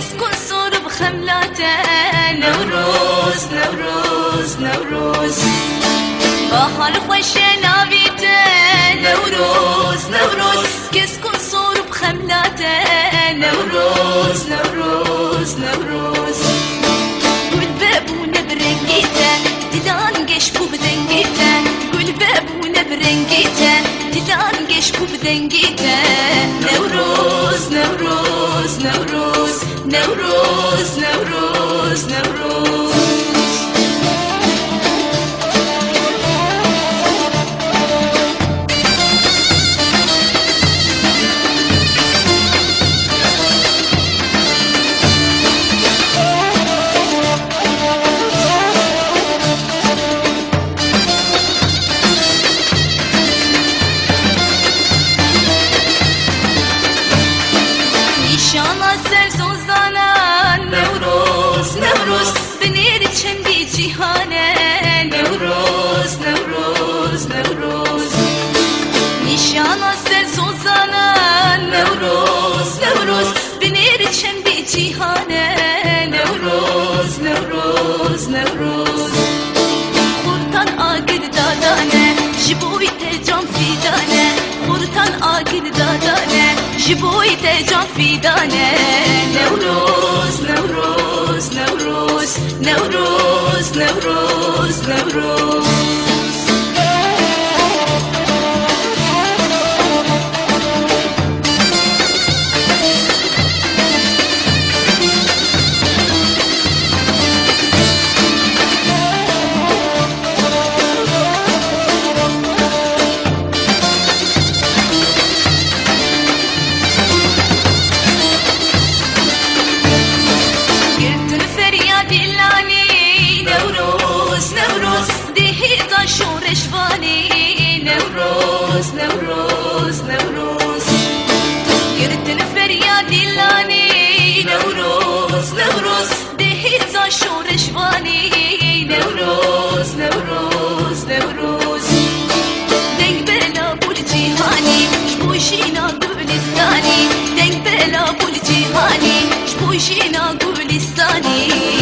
كسكن صور بخملاته نوروز نوروز نوروز بحال خوش ناویته نوروز نوروز كسكن صور بخملاته نوروز نوروز نوروز قول بابونا برنجيته تدانقش بو بدنجيته قول بابونا برنجيته تدانقش بو بدنجيته نوروز نوروز نوروز نوروز نوروز نوروز نوروز نوروز بنير چندی جهانه نوروز نوروز نوروز نشان سر سوزانه نوروز نوروز بنير چندی جهانه نوروز نوروز نوروز خورتان آگل دادانه جبوی تجان فیدانه خورتان آگل دادانه جبوی تجان فیدانه نوروز نوروز نوروز نوروز نوروز نوروز شورشواني نوروز نوروز نوروز يردن فريادي لاني نوروز نوروز دهيزا شورشواني نوروز نوروز نوروز دنگ بلا بول جيهاني شبوشينا قولستاني دنگ بلا بول جيهاني شبوشينا قولستاني